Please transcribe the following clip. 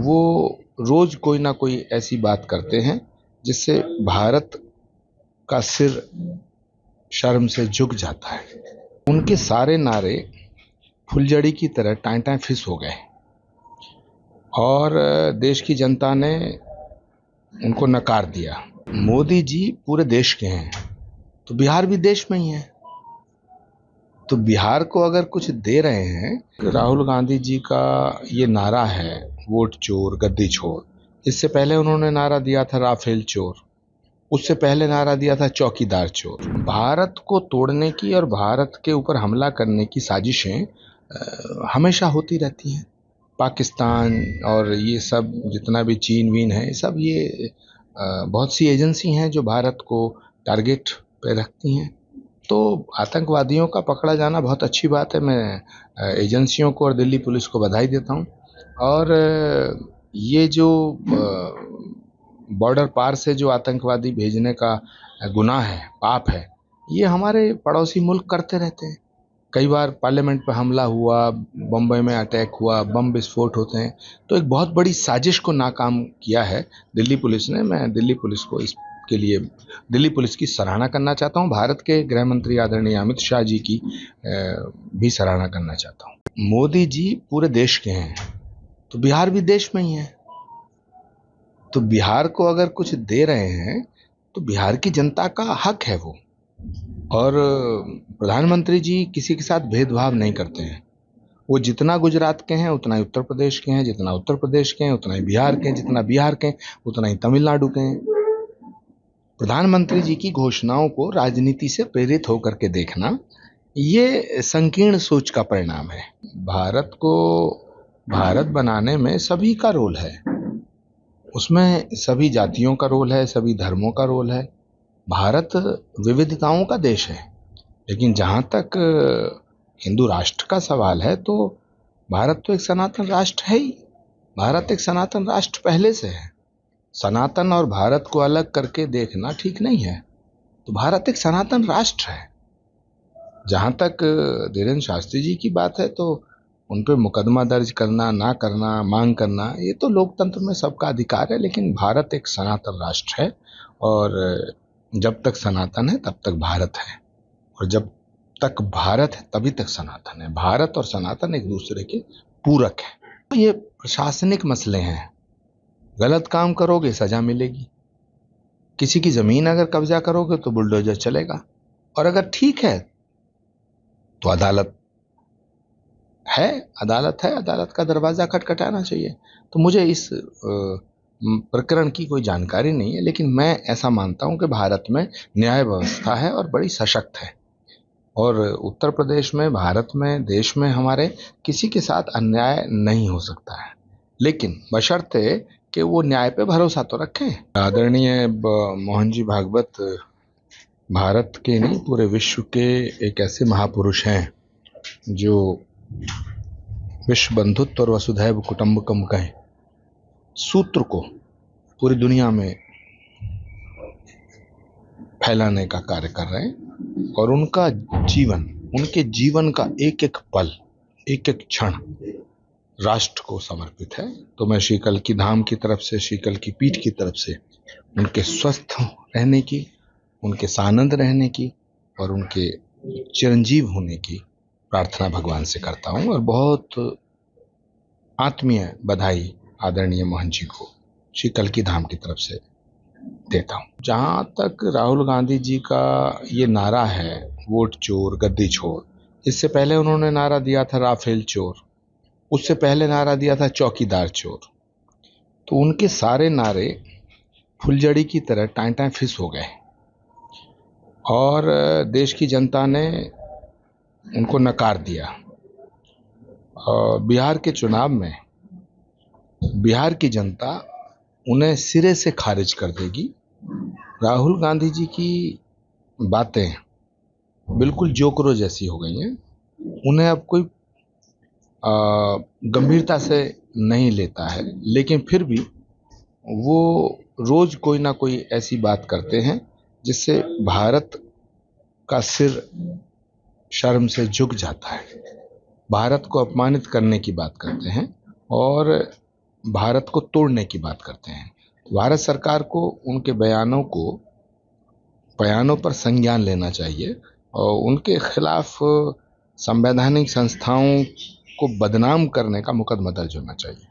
वो रोज कोई ना कोई ऐसी बात करते हैं जिससे भारत का सिर शर्म से झुक जाता है। उनके सारे नारे फुलझड़ी की तरह टाएं टाएं फिस हो गए और देश की जनता ने उनको नकार दिया। मोदी जी पूरे देश के हैं तो बिहार भी देश में ही है, तो बिहार को अगर कुछ दे रहे हैं। राहुल गांधी जी का ये नारा है वोट चोर गद्दी छोड़। इससे पहले उन्होंने नारा दिया था राफेल चोर, उससे पहले नारा दिया था चौकीदार चोर। भारत को तोड़ने की और भारत के ऊपर हमला करने की साजिशें हमेशा होती रहती हैं। पाकिस्तान और ये सब जितना भी चीन वीन है, सब ये बहुत सी एजेंसी हैं जो भारत को टारगेट पे रखती हैं। तो आतंकवादियों का पकड़ा जाना बहुत अच्छी बात है। मैं एजेंसियों को और दिल्ली पुलिस को बधाई देता हूँ। और ये जो बॉर्डर पार से जो आतंकवादी भेजने का गुनाह है, पाप है, ये हमारे पड़ोसी मुल्क करते रहते हैं। कई बार पार्लियामेंट पर हमला हुआ, बम्बई में अटैक हुआ, बम विस्फोट होते हैं। तो एक बहुत बड़ी साजिश को नाकाम किया है दिल्ली पुलिस ने। मैं दिल्ली पुलिस को इसके लिए दिल्ली पुलिस की सराहना करना चाहता हूँ। भारत के गृह मंत्री आदरणीय अमित शाह जी की भी सराहना करना चाहता हूँ। मोदी जी पूरे देश के हैं तो बिहार भी देश में ही है, तो बिहार को अगर कुछ दे रहे हैं तो बिहार की जनता का हक है वो। और प्रधानमंत्री जी किसी के साथ भेदभाव नहीं करते हैं। वो जितना गुजरात के हैं उतना ही उत्तर प्रदेश के हैं, जितना उत्तर प्रदेश के हैं उतना ही बिहार के हैं, जितना बिहार के हैं उतना ही तमिलनाडु के हैं। प्रधानमंत्री जी की घोषणाओं को राजनीति से प्रेरित होकर के देखना, ये संकीर्ण सोच का परिणाम है। भारत को भारत बनाने में सभी का रोल है, उसमें सभी जातियों का रोल है, सभी धर्मों का रोल है। भारत विविधताओं का देश है, लेकिन जहाँ तक हिंदू राष्ट्र का सवाल है तो भारत तो एक सनातन राष्ट्र है ही। भारत एक सनातन राष्ट्र पहले से है। सनातन और भारत को अलग करके देखना ठीक नहीं है। तो भारत एक सनातन राष्ट्र है। जहाँ तक धीरेन्द्र शास्त्री जी की बात है तो उन पर मुकदमा दर्ज करना, ना करना, मांग करना, ये तो लोकतंत्र में सबका अधिकार है। लेकिन भारत एक सनातन राष्ट्र है और जब तक सनातन है तब तक भारत है, और जब तक भारत है तभी तक सनातन है। भारत और सनातन एक दूसरे के पूरक है। तो ये प्रशासनिक मसले हैं। गलत काम करोगे सजा मिलेगी, किसी की जमीन अगर कब्जा करोगे तो बुलडोजर चलेगा, और अगर ठीक है तो अदालत है, अदालत का दरवाजा खटखटाना चाहिए। तो मुझे इस प्रकरण की कोई जानकारी नहीं है, लेकिन मैं ऐसा मानता हूं कि भारत में न्याय व्यवस्था है और बड़ी सशक्त है। और उत्तर प्रदेश में, भारत में, देश में हमारे किसी के साथ अन्याय नहीं हो सकता है, लेकिन बशर्ते कि वो न्याय पे भरोसा तो रखें। आदरणीय मोहन जी भागवत भारत के नहीं पूरे विश्व के एक ऐसे महापुरुष हैं जो विश्व बंधुत्व और वसुधैव कुटुंबकम के सूत्र को पूरी दुनिया में फैलाने का कार्य कर रहे हैं। और उनका जीवन, उनके जीवन का एक एक पल, एक एक क्षण राष्ट्र को समर्पित है। तो मैं श्री कल्कि धाम की तरफ से, श्री कल्कि पीठ की तरफ से उनके स्वस्थ रहने की, उनके सानंद रहने की और उनके चिरंजीव होने की प्रार्थना भगवान से करता हूँ। और बहुत आत्मीय बधाई आदरणीय मोहन जी को श्री कल्कि धाम की तरफ से देता हूँ। जहाँ तक राहुल गांधी जी का ये नारा है वोट चोर गद्दी छोड़, इससे पहले उन्होंने नारा दिया था राफेल चोर, उससे पहले नारा दिया था चौकीदार चोर। तो उनके सारे नारे फुलझड़ी की तरह टाएं टाएं फिस हो गए और देश की जनता ने उनको नकार दिया। और बिहार के चुनाव में बिहार की जनता उन्हें सिरे से खारिज कर देगी। राहुल गांधी जी की बातें बिल्कुल जोकरों जैसी हो गई हैं। उन्हें अब कोई गंभीरता से नहीं लेता है, लेकिन फिर भी वो रोज कोई ना कोई ऐसी बात करते हैं जिससे भारत का सिर शर्म से झुक जाता है। भारत को अपमानित करने की बात करते हैं और भारत को तोड़ने की बात करते हैं। भारत सरकार को उनके बयानों पर संज्ञान लेना चाहिए और उनके खिलाफ संवैधानिक संस्थाओं को बदनाम करने का मुकदमा दर्ज होना चाहिए।